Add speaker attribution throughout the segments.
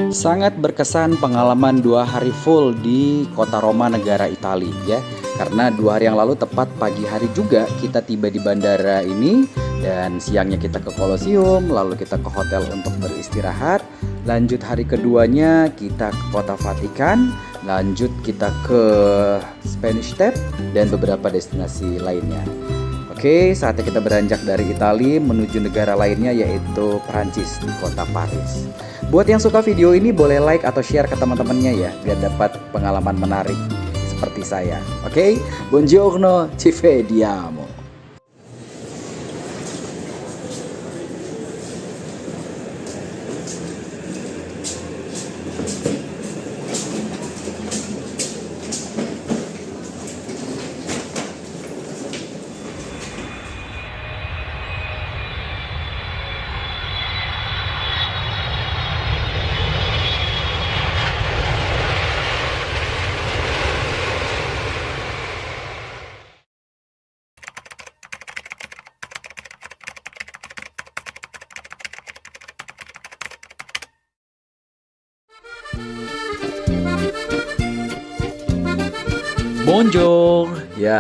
Speaker 1: Sangat berkesan pengalaman 2 hari full di kota Roma, negara Italia ya. Karena 2 hari yang lalu tepat pagi hari juga kita tiba di bandara ini. Dan siangnya kita ke Colosseum, lalu kita ke hotel untuk beristirahat. Lanjut hari keduanya kita ke kota Vatikan. Lanjut kita ke Spanish Step dan beberapa destinasi lainnya. Oke, saatnya kita beranjak dari Italia menuju negara lainnya, yaitu Prancis di kota Paris. Buat yang suka video ini boleh like atau share ke teman-temannya ya, biar dapat pengalaman menarik seperti saya. Oke, buongiorno, ci vediamo. Bonjour. Ya,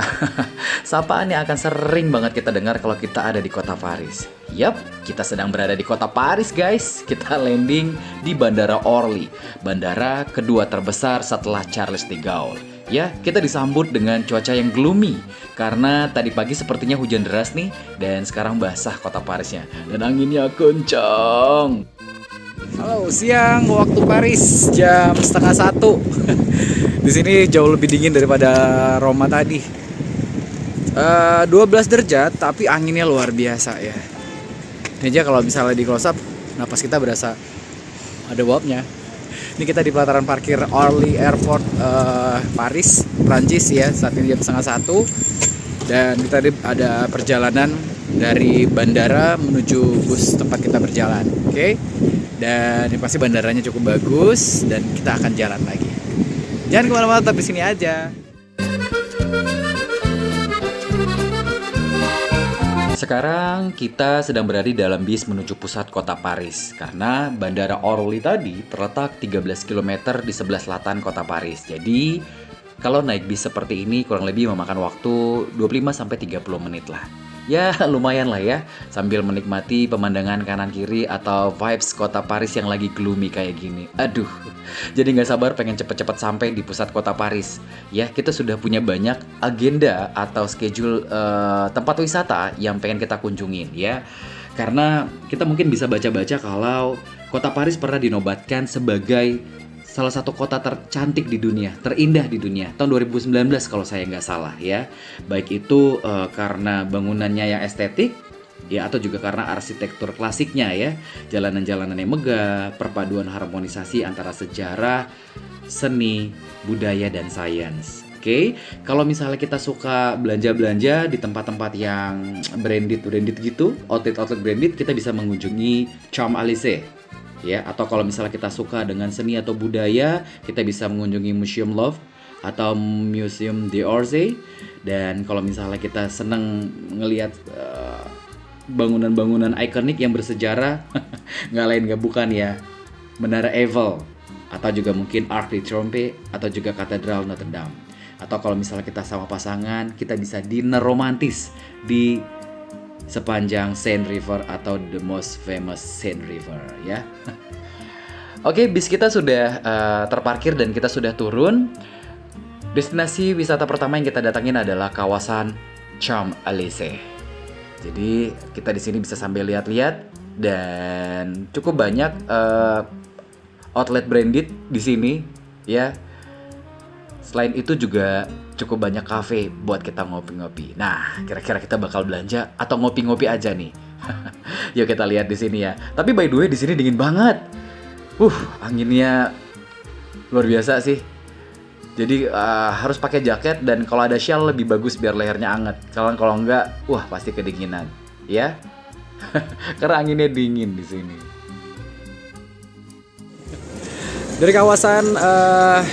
Speaker 1: sapaan yang akan sering banget kita dengar kalau kita ada di kota Paris. Yap, kita sedang berada di kota Paris guys. Kita landing di Bandara Orly, bandara kedua terbesar setelah Charles de Gaulle. Ya, kita disambut dengan cuaca yang gloomy karena tadi pagi sepertinya hujan deras nih, dan sekarang basah kota Parisnya dan anginnya kencang. Halo, siang waktu Paris jam 12:30. Di sini jauh lebih dingin daripada Roma tadi. 12 derajat, tapi anginnya luar biasa ya. Ini aja kalau misalnya di close up, napas kita berasa ada uapnya. Ini kita di pelataran parkir Orly Airport, Paris, Prancis ya. Saat ini jam 12:30 dan kita ada perjalanan dari bandara menuju bus tempat kita berjalan. Oke. Dan ini pasti bandaranya cukup bagus dan kita akan jalan lagi. Jangan kemana-mana, tetap di sini aja. Sekarang kita sedang berada di dalam bis menuju pusat kota Paris. Karena bandara Orly tadi terletak 13 km di sebelah selatan kota Paris. Jadi kalau naik bis seperti ini kurang lebih memakan waktu 25-30 menit lah. Ya lumayan lah ya, sambil menikmati pemandangan kanan kiri atau vibes kota Paris yang lagi gloomy kayak gini. Aduh, jadi nggak sabar pengen cepet-cepet sampai di pusat kota Paris. Ya, kita sudah punya banyak agenda atau schedule tempat wisata yang pengen kita kunjungin ya. Karena kita mungkin bisa baca-baca kalau kota Paris pernah dinobatkan sebagai salah satu kota tercantik di dunia, terindah di dunia tahun 2019 kalau saya nggak salah ya. Baik itu karena bangunannya yang estetik ya, atau juga karena arsitektur klasiknya ya, jalanan-jalanan yang megah, perpaduan harmonisasi antara sejarah, seni, budaya dan sains. Oke, kalau misalnya kita suka belanja-belanja di tempat-tempat yang branded gitu, outlet branded, kita bisa mengunjungi Champs-Élysées. Ya, atau kalau misalnya kita suka dengan seni atau budaya, kita bisa mengunjungi Museum Louvre atau Museum d'Orsay. Dan kalau misalnya kita seneng ngelihat bangunan-bangunan ikonik yang bersejarah, nggak lain nggak bukan ya, Menara Eiffel, atau juga mungkin Arc de Triomphe, atau juga Katedral Notre Dame. Atau kalau misalnya kita sama pasangan, kita bisa dinner romantis di sepanjang Seine River atau the most famous Seine River ya. Oke, bis kita sudah terparkir dan kita sudah turun. Destinasi wisata pertama yang kita datangin adalah kawasan Champs-Élysées. Jadi kita di sini bisa sambil lihat-lihat dan cukup banyak outlet branded di sini ya. Selain itu juga cukup banyak cafe buat kita ngopi-ngopi. Nah, kira-kira kita bakal belanja atau ngopi-ngopi aja nih. Yuk kita lihat di sini ya. Tapi by the way di sini dingin banget. Anginnya luar biasa sih. Jadi harus pakai jaket dan kalau ada shawl lebih bagus biar lehernya anget. Kalau enggak, pasti kedinginan, ya. Karena anginnya dingin di sini. Dari kawasan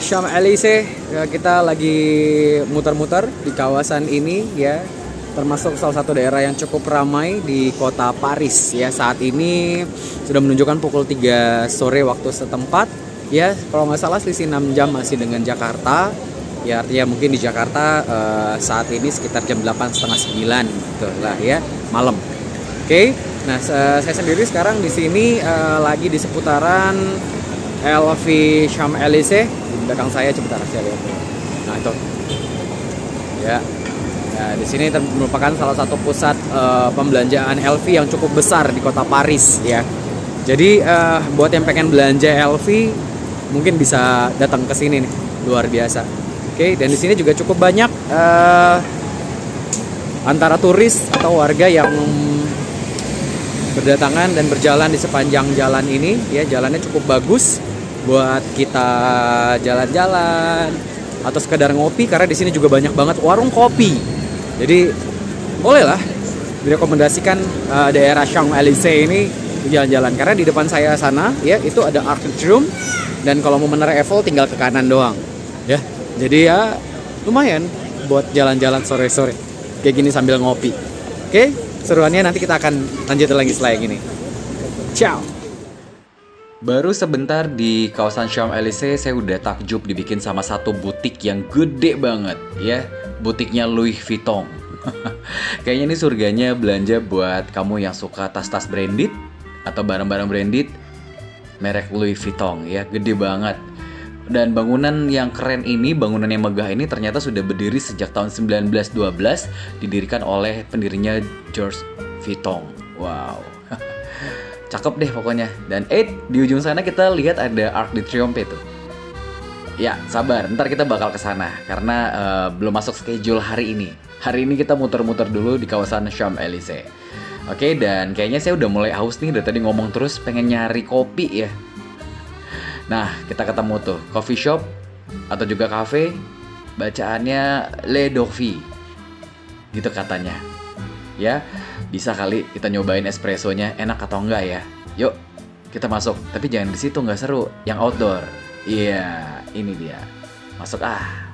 Speaker 1: Champs-Élysées kita lagi muter-muter di kawasan ini ya.
Speaker 2: termasuk salah satu daerah yang cukup ramai di kota Paris ya. Saat ini sudah menunjukkan pukul 3 sore waktu setempat ya, kalau nggak salah selisih 6 jam masih dengan Jakarta ya, artinya mungkin di Jakarta saat ini sekitar jam 8 setengah 9 gitu lah ya, malam. Oke. Nah, saya sendiri sekarang di sini lagi di seputaran LV Champs-Élysées. Di belakang saya sebentar saya lihat dulu. Nah, itu. Ya. Nah, di sini merupakan salah satu pusat pembelanjaan LV yang cukup besar di kota Paris ya. Jadi buat yang pengen belanja LV mungkin bisa datang ke sini nih, luar biasa. Oke, dan di sini juga cukup banyak antara turis atau warga yang berdatangan dan berjalan di sepanjang jalan ini ya. Jalannya cukup bagus buat kita jalan-jalan atau sekedar ngopi, karena di sini juga banyak banget warung kopi. Jadi bolehlah direkomendasikan daerah Champs-Élysées ini jalan-jalan, karena di depan saya sana ya itu ada Arc de Triomphe, dan kalau mau menara Eiffel tinggal ke kanan doang ya. Jadi ya lumayan buat jalan-jalan sore-sore kayak gini sambil ngopi. Oke, seruannya nanti kita akan lanjut lagi setelah yang ini. Ciao.
Speaker 1: Baru sebentar di kawasan Champs-Élysées saya udah takjub dibikin sama satu butik yang gede banget ya. Butiknya Louis Vuitton. Kayaknya ini surganya belanja buat kamu yang suka tas-tas branded atau barang-barang branded merek Louis Vuitton ya, gede banget. Dan bangunan yang keren ini, bangunan yang megah ini ternyata sudah berdiri sejak tahun 1912, didirikan oleh pendirinya George Vuitton. Wow. Cakep deh pokoknya. Dan di ujung sana kita lihat ada Arc de Triomphe tuh. Ya, sabar, ntar kita bakal ke sana karena belum masuk schedule hari ini. Hari ini kita muter-muter dulu di kawasan Champs-Élysées. Oke, dan kayaknya saya udah mulai haus nih, dari tadi ngomong terus pengen nyari kopi ya. Nah, kita ketemu tuh coffee shop atau juga cafe, bacaannya Le Dorfi gitu katanya. Ya, bisa kali kita nyobain espressonya enak atau enggak ya. Yuk, kita masuk. Tapi jangan di situ, nggak seru. Yang outdoor. Iya, ini dia. Masuk ah.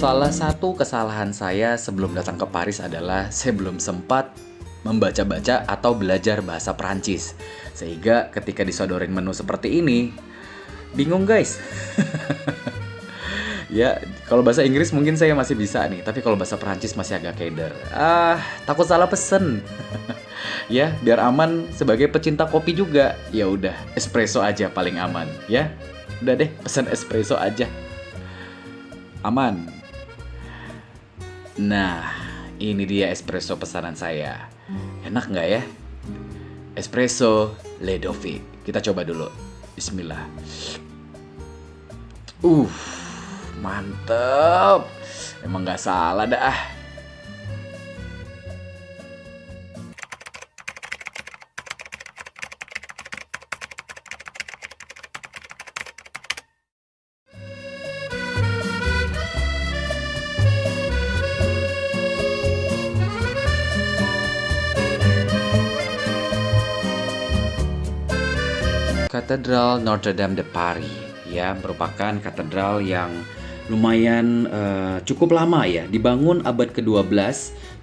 Speaker 1: Salah satu kesalahan saya sebelum datang ke Paris adalah saya belum sempat membaca-baca atau belajar bahasa Perancis. Sehingga ketika disodorin menu seperti ini, bingung guys. Ya, kalau bahasa Inggris mungkin saya masih bisa nih, tapi kalau bahasa Perancis masih agak keder. Takut salah pesen. Ya, biar aman sebagai pecinta kopi juga. Ya udah, espresso aja paling aman, ya. Udah deh, pesen espresso aja. Aman. Nah, ini dia espresso pesanan saya. Enak nggak ya? Espresso Le Dorfi. Kita coba dulu. Bismillah. Mantep. Emang nggak salah dah. Katedral Notre Dame de Paris ya, merupakan katedral yang lumayan cukup lama ya, dibangun abad ke-12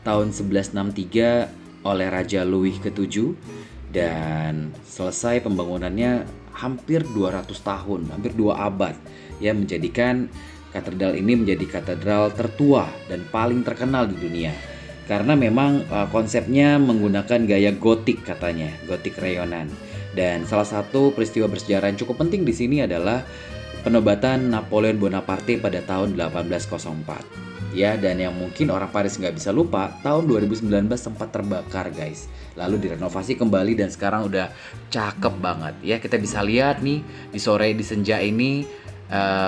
Speaker 1: tahun 1163 oleh Raja Louis ke-7 dan selesai pembangunannya hampir 200 tahun, hampir 2 abad ya, menjadikan katedral ini menjadi katedral tertua dan paling terkenal di dunia. Karena memang konsepnya menggunakan gaya gotik katanya, gotik rayonan. Dan salah satu peristiwa bersejarah yang cukup penting di sini adalah penobatan Napoleon Bonaparte pada tahun 1804. Ya, dan yang mungkin orang Paris nggak bisa lupa, tahun 2019 sempat terbakar guys. Lalu direnovasi kembali dan sekarang udah cakep banget. Ya, kita bisa lihat nih di sore di senja ini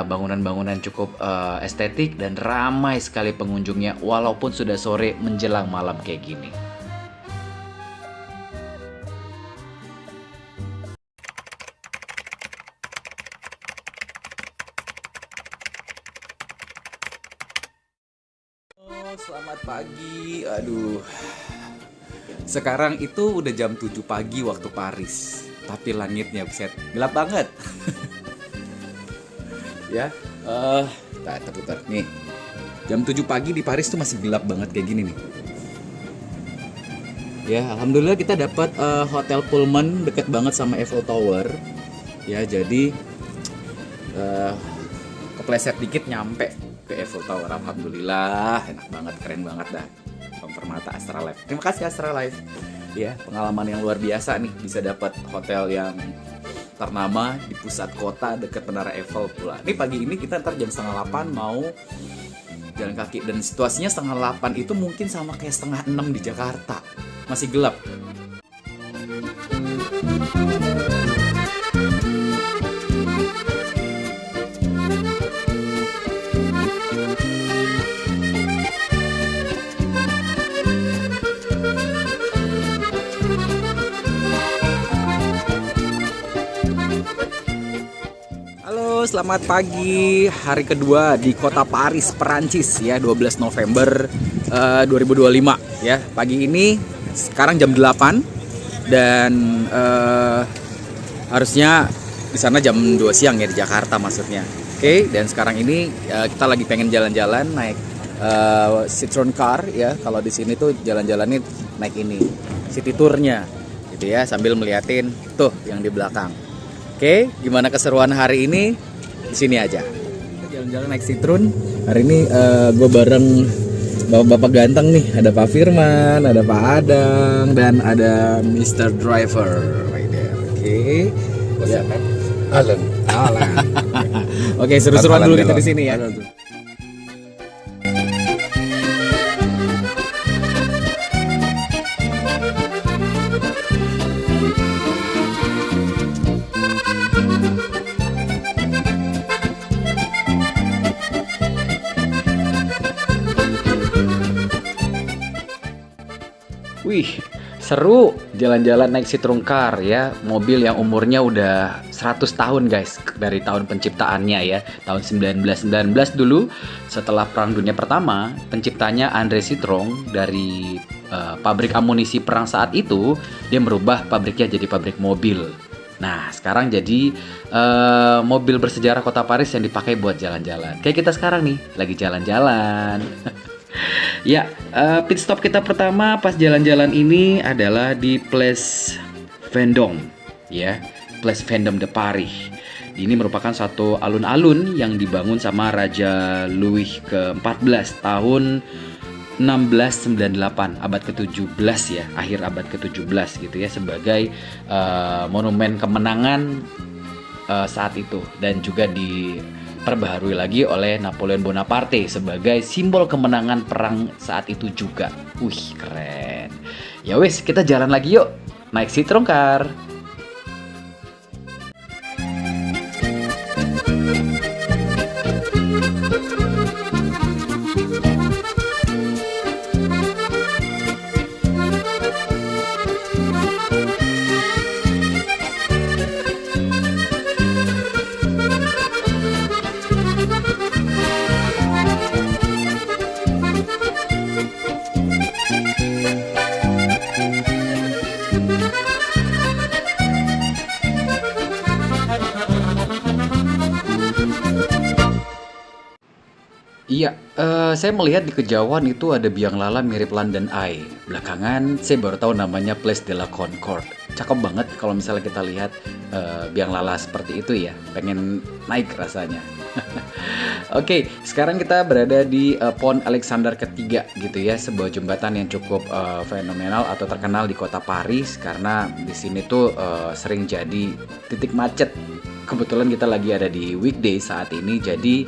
Speaker 1: bangunan-bangunan cukup estetik dan ramai sekali pengunjungnya walaupun sudah sore menjelang malam kayak gini. Selamat pagi. Aduh. Sekarang itu udah jam 7 pagi waktu Paris. Tapi langitnya buset, gelap banget. Ya, putar. Nih, jam 7 pagi di Paris tuh masih gelap banget kayak gini nih. Ya, alhamdulillah kita dapat hotel Pullman deket banget sama Eiffel Tower. Ya, jadi kepleset dikit nyampe ke Eiffel Tower. Alhamdulillah, enak banget, keren banget dah. Permata Astralife. Terima kasih Astralife. Ya, pengalaman yang luar biasa nih, bisa dapat hotel yang ternama di pusat kota dekat Menara Eiffel pula. Nih pagi ini kita ntar jam 7:30 mau jalan kaki, dan situasinya 7:30 itu mungkin sama kayak 5:30 di Jakarta. Masih gelap. Halo, selamat pagi. Hari kedua di kota Paris, Perancis ya, 12 November 2025 ya. Pagi ini sekarang jam 8 dan harusnya di sana jam 2 siang ya, di Jakarta maksudnya. Oke, dan sekarang ini kita lagi pengen jalan-jalan naik Citroen Car ya. Kalau di sini tuh jalan-jalannya naik ini city tournya gitu ya, sambil meliatin tuh yang di belakang. Oke, gimana keseruan hari ini? Di sini aja. Jalan-jalan naik Citroen. Hari ini gue bareng bapak-bapak ganteng nih. Ada Pak Firman, ada Pak Adang, dan ada Mr. Driver right there. Oke. Ya.
Speaker 3: Alan.
Speaker 1: Oke, seru-seruan dulu kita di sini ya. Wih, seru jalan-jalan naik Citroen Car ya. Mobil yang umurnya udah 100 tahun guys, dari tahun penciptaannya ya. Tahun 1919 dulu, setelah Perang Dunia Pertama, penciptanya André Citroen dari pabrik amunisi perang saat itu, dia merubah pabriknya jadi pabrik mobil. Nah, sekarang jadi mobil bersejarah kota Paris yang dipakai buat jalan-jalan. Kayak kita sekarang nih, lagi jalan-jalan. Ya, pit stop kita pertama pas jalan-jalan ini adalah di Place Vendôme, ya, Place Vendôme de Paris. Ini merupakan satu alun-alun yang dibangun sama Raja Louis ke-14 tahun 1698, abad ke-17 ya, akhir abad ke-17 gitu ya, sebagai monumen kemenangan saat itu, dan juga diperbaharui lagi oleh Napoleon Bonaparte sebagai simbol kemenangan perang saat itu juga. Wih, keren. Ya wes, kita jalan lagi yuk, naik Citroen Car. Iya, saya melihat di kejauhan itu ada biang lala mirip London Eye. Belakangan saya baru tahu namanya Place de la Concorde. Cakep banget kalau misalnya kita lihat biang lala seperti itu ya. Pengen naik rasanya. Oke, sekarang kita berada di Pont Alexander ketiga gitu ya, sebuah jembatan yang cukup fenomenal atau terkenal di kota Paris karena di sini tuh sering jadi titik macet. Kebetulan kita lagi ada di weekday saat ini, jadi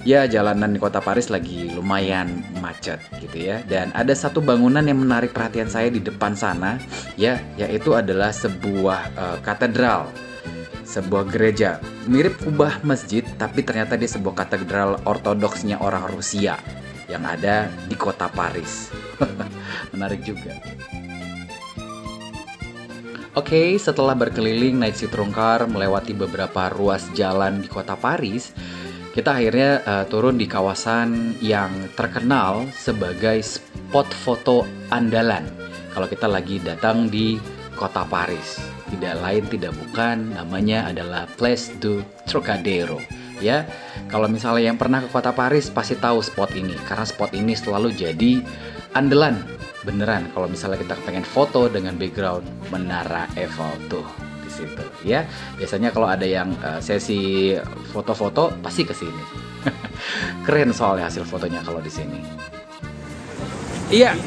Speaker 1: ya jalanan di kota Paris lagi lumayan macet gitu ya. Dan ada satu bangunan yang menarik perhatian saya di depan sana ya, yaitu adalah sebuah katedral, sebuah gereja mirip kubah masjid, tapi ternyata dia sebuah katedral ortodoksnya orang Rusia yang ada di kota Paris. Menarik juga. Oke, setelah berkeliling naik Citroen Car melewati beberapa ruas jalan di kota Paris, kita akhirnya turun di kawasan yang terkenal sebagai spot foto andalan. kalau kita lagi datang di kota Paris. Tidak lain tidak bukan, namanya adalah Place du Trocadero. Ya, kalau misalnya yang pernah ke kota Paris pasti tahu spot ini, karena spot ini selalu jadi andalan beneran kalau misalnya kita pengen foto dengan background Menara Eiffel tuh di situ. Ya, biasanya kalau ada yang sesi foto-foto pasti ke sini. Keren soalnya hasil fotonya kalau di sini.
Speaker 2: Iya,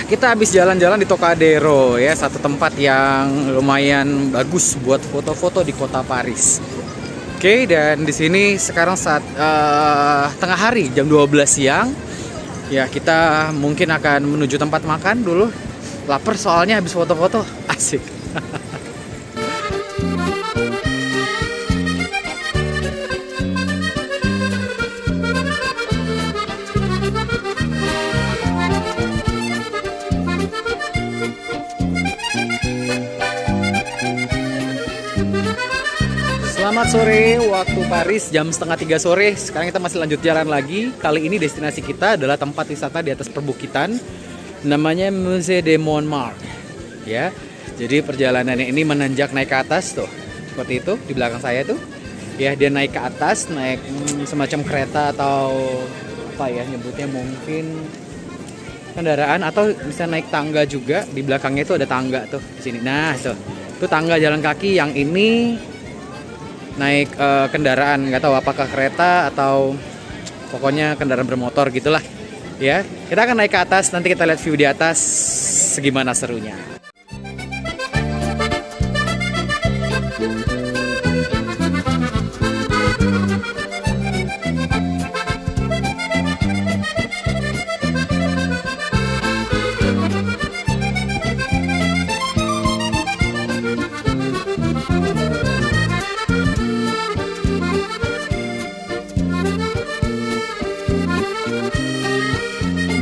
Speaker 2: kita habis jalan-jalan di Trocadero ya, satu tempat yang lumayan bagus buat foto-foto di kota Paris. Oke, dan di sini sekarang saat tengah hari jam 12 siang. Ya, kita mungkin akan menuju tempat makan dulu. Lapar soalnya habis foto-foto. Asik. Selamat sore waktu Paris, jam setengah 3 sore. Sekarang kita masih lanjut jalan lagi. Kali ini destinasi kita adalah tempat wisata di atas perbukitan, namanya Musée de Montmartre. Ya, jadi perjalanannya ini menanjak naik ke atas tuh, seperti itu di belakang saya tuh. Ya, dia naik ke atas, naik semacam kereta atau apa ya nyebutnya, mungkin kendaraan, atau bisa naik tangga juga. Di belakangnya itu ada tangga tuh di sini. Nah, tuh, itu tangga jalan kaki. Yang ini naik kendaraan, nggak tahu apakah kereta atau pokoknya kendaraan bermotor gitulah ya. Kita akan naik ke atas, nanti kita lihat view di atas segimana serunya.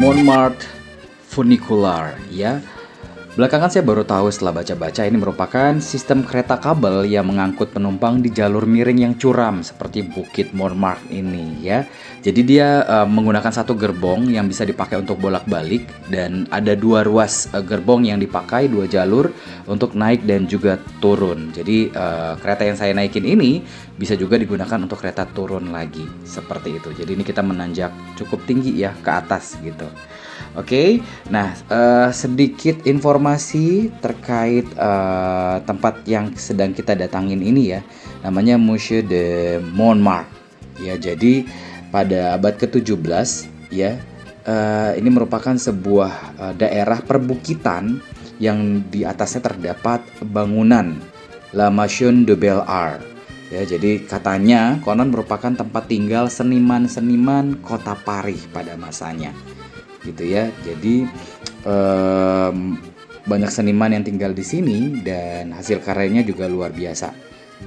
Speaker 1: Montmartre Funicular ya. Belakangan saya baru tahu setelah baca-baca, ini merupakan sistem kereta kabel yang mengangkut penumpang di jalur miring yang curam seperti Bukit Montmartre ini ya. Jadi dia menggunakan satu gerbong yang bisa dipakai untuk bolak-balik, dan ada dua ruas gerbong yang dipakai, dua jalur untuk naik dan juga turun. Jadi kereta yang saya naikin ini bisa juga digunakan untuk kereta turun lagi seperti itu. Jadi ini kita menanjak cukup tinggi ya ke atas gitu. Oke, nah sedikit informasi terkait tempat yang sedang kita datangin ini ya, namanya Musée de Montmartre. Ya, jadi pada abad ke-17 ya, ini merupakan sebuah daerah perbukitan yang di atasnya terdapat bangunan La Maison de Bel-Art. Ya, jadi katanya konon merupakan tempat tinggal seniman-seniman kota Paris pada masanya. Gitu ya. Jadi banyak seniman yang tinggal di sini dan hasil karyanya juga luar biasa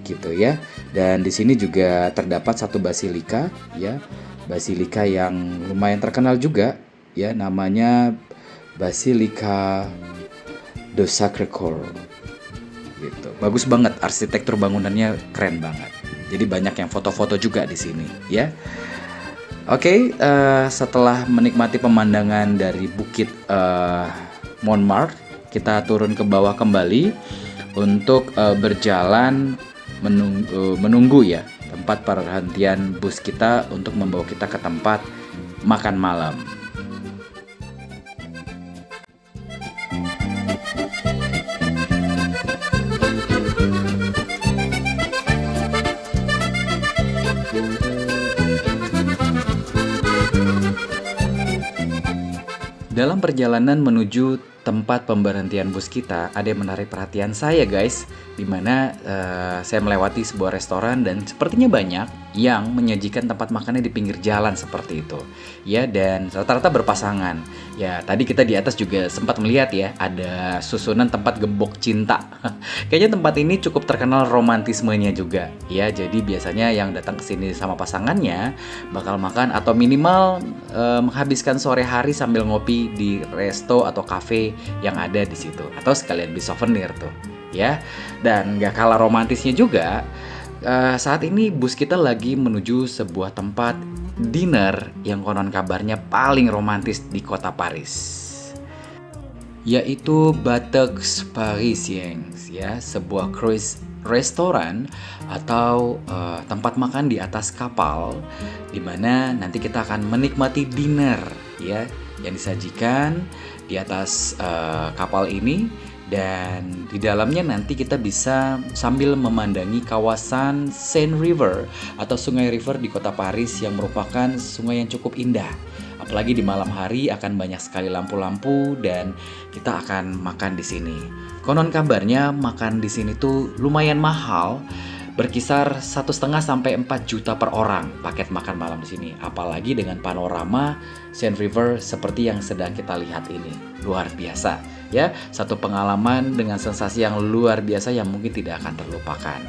Speaker 1: gitu ya. Dan di sini juga terdapat satu basilika ya. Basilika yang lumayan terkenal juga ya, namanya Basilika de Sacré-Cœur. Gitu. Bagus banget, arsitektur bangunannya keren banget. Jadi banyak yang foto-foto juga di sini ya. Oke, setelah menikmati pemandangan dari Bukit Montmartre, kita turun ke bawah kembali untuk berjalan menunggu ya tempat perhentian bus kita untuk membawa kita ke tempat makan malam. Dalam perjalanan menuju tempat pemberhentian bus kita, ada yang menarik perhatian saya guys, dimana saya melewati sebuah restoran dan sepertinya banyak yang menyajikan tempat makannya di pinggir jalan seperti itu ya, dan rata-rata berpasangan ya. Tadi kita di atas juga sempat melihat ya, ada susunan tempat gembok cinta. Kayaknya tempat ini cukup terkenal romantismenya juga ya, jadi biasanya yang datang ke sini sama pasangannya bakal makan atau minimal menghabiskan sore hari sambil ngopi di resto atau cafe yang ada di situ, atau sekalian beli souvenir tuh ya. Dan gak kalah romantisnya juga, saat ini bus kita lagi menuju sebuah tempat dinner yang konon kabarnya paling romantis di kota Paris. yaitu Bateaux Parisiens, ya, sebuah cruise restoran atau tempat makan di atas kapal, di mana nanti kita akan menikmati dinner, ya, yang disajikan di atas kapal ini. Dan di dalamnya nanti kita bisa sambil memandangi kawasan Seine River atau Sungai River di kota Paris yang merupakan sungai yang cukup indah. Apalagi di malam hari akan banyak sekali lampu-lampu dan kita akan makan di sini. Konon kabarnya makan di sini tuh lumayan mahal, berkisar 1,5 sampai 4 juta per orang paket makan malam di sini. Apalagi dengan panorama Seine River seperti yang sedang kita lihat ini. Luar biasa, ya. Satu pengalaman dengan sensasi yang luar biasa yang mungkin tidak akan terlupakan.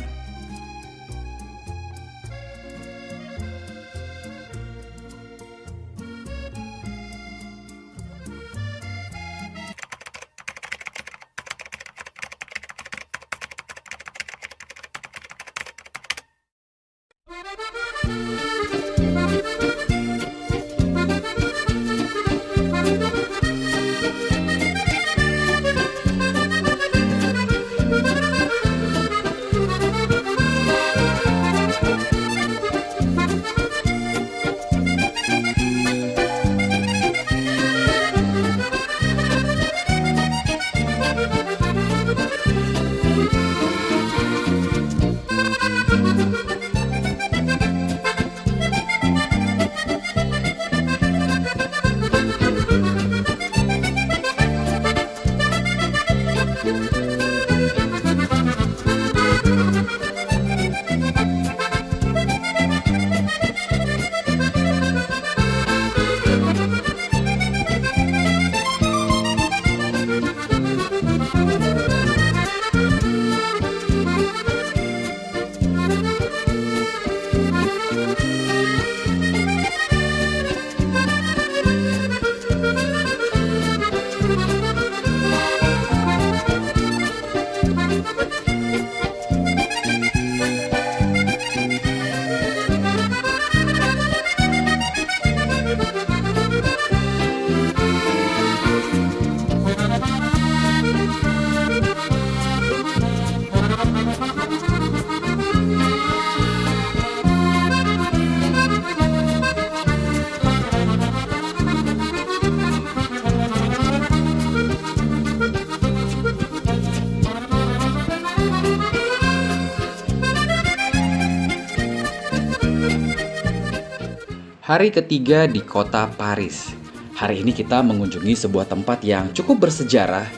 Speaker 1: Hari ketiga di kota Paris. Hari ini kita mengunjungi sebuah tempat yang cukup bersejarah,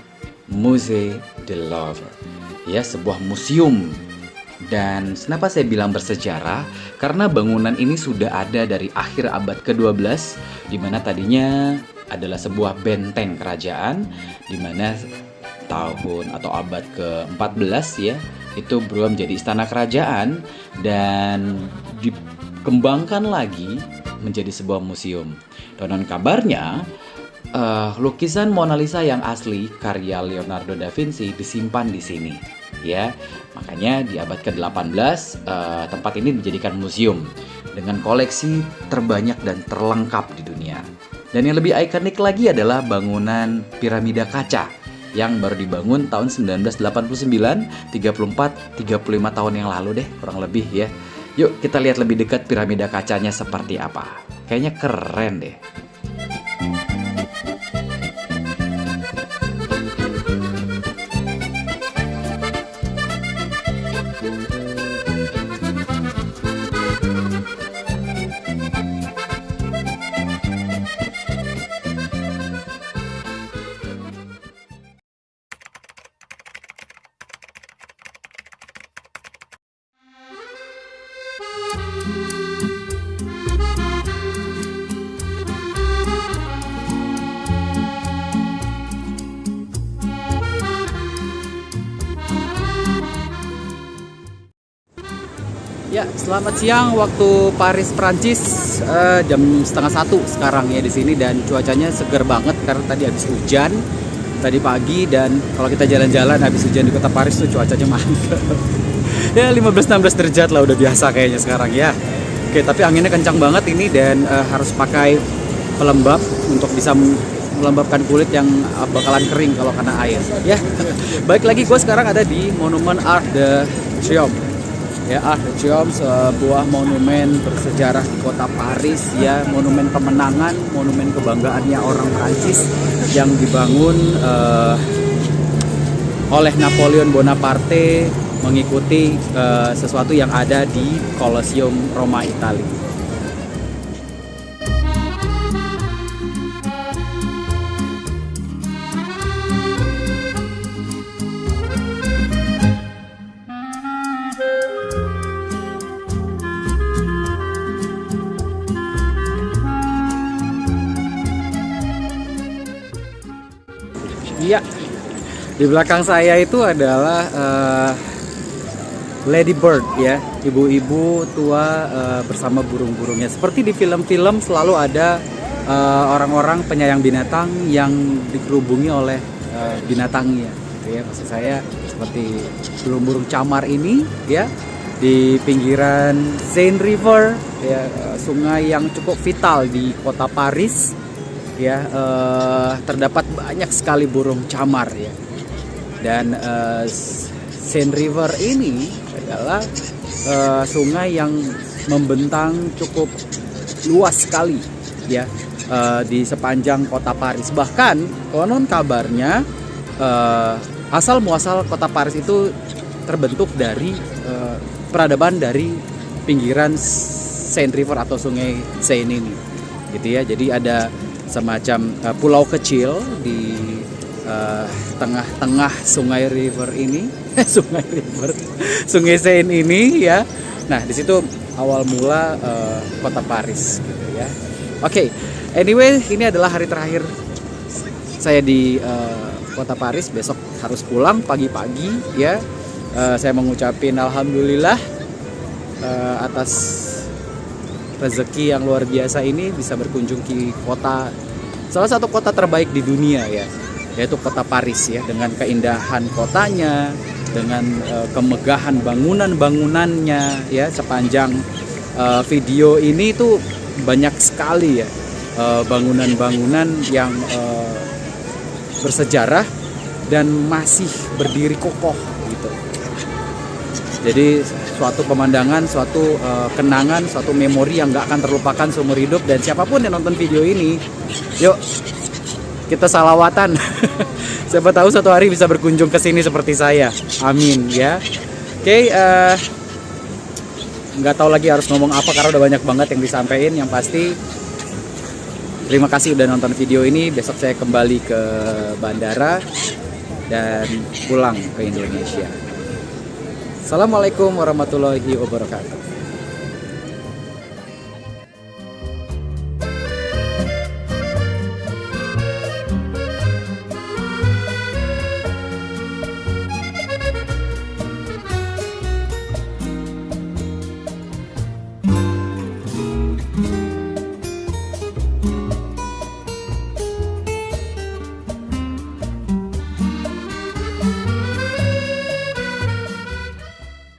Speaker 1: Musée de Louvre. Ya, sebuah museum. Dan kenapa saya bilang bersejarah? Karena bangunan ini sudah ada dari akhir abad ke-12, di mana tadinya adalah sebuah benteng kerajaan, di mana tahun atau abad ke-14 ya, itu berubah menjadi istana kerajaan dan dikembangkan lagi menjadi sebuah museum. Konon kabarnya lukisan Mona Lisa yang asli karya Leonardo da Vinci disimpan di sini, ya. Makanya di abad ke-18 tempat ini dijadikan museum dengan koleksi terbanyak dan terlengkap di dunia. Dan yang lebih ikonik lagi adalah bangunan piramida kaca yang baru dibangun tahun 1989, 35 tahun yang lalu deh kurang lebih ya. Yuk kita lihat lebih dekat piramida kacanya seperti apa. Kayaknya keren deh. Ya, selamat siang waktu Paris, Prancis. Jam 12:30 sekarang ya di sini dan cuacanya seger banget karena tadi habis hujan tadi pagi dan kalau kita jalan-jalan habis hujan di kota Paris tuh cuacanya mantap. Ya 15-16 derajat lah udah biasa kayaknya sekarang ya. Oke, tapi anginnya kencang banget ini dan harus pakai pelembab untuk bisa
Speaker 2: melembabkan kulit yang bakalan kering kalau kena air. Ya, baik lagi gue sekarang ada di Monumen Arc de Triomphe. Ya, Arc de Triomphe sebuah monumen bersejarah di kota Paris. Ya, monumen kemenangan, monumen kebanggaannya orang Prancis yang dibangun oleh Napoleon Bonaparte mengikuti sesuatu yang ada di Colosseum Roma, Italia. Iya, di belakang saya itu adalah Lady Bird ya, ibu-ibu tua bersama burung-burungnya. Seperti di film-film selalu ada orang-orang penyayang binatang yang dikerubungi oleh binatangnya. Ya, maksud saya seperti burung-burung camar ini ya di pinggiran Seine River ya, sungai yang cukup vital di kota Paris. Ya, terdapat banyak sekali burung camar ya, dan Seine River ini adalah sungai yang membentang cukup luas sekali ya di sepanjang kota Paris. Bahkan konon kabarnya asal muasal kota Paris itu terbentuk dari peradaban dari pinggiran Seine River atau sungai Seine ini gitu ya. Jadi ada semacam pulau kecil di tengah-tengah sungai river ini, sungai Seine ini ya. Nah, di situ awal mula kota Paris gitu ya. Oke, anyway, ini adalah hari terakhir saya di kota Paris. Besok harus pulang pagi-pagi ya. Saya mengucapin alhamdulillah atas rezeki yang luar biasa ini bisa berkunjung ke kota, salah satu kota terbaik di dunia ya, yaitu kota Paris ya, dengan keindahan kotanya, dengan kemegahan bangunan-bangunannya ya. Sepanjang video ini tuh banyak sekali ya bangunan-bangunan yang bersejarah dan masih berdiri kokoh gitu. Jadi suatu pemandangan, suatu kenangan, suatu memori yang gak akan terlupakan seumur hidup. Dan siapapun yang nonton video ini, yuk kita salawatan. Siapa tahu suatu hari bisa berkunjung ke sini seperti saya. Amin ya. Oke, nggak tahu lagi harus ngomong apa karena udah banyak banget yang disampaikan. Yang pasti terima kasih udah nonton video ini. Besok saya kembali ke bandara dan pulang ke Indonesia. Assalamualaikum warahmatullahi wabarakatuh.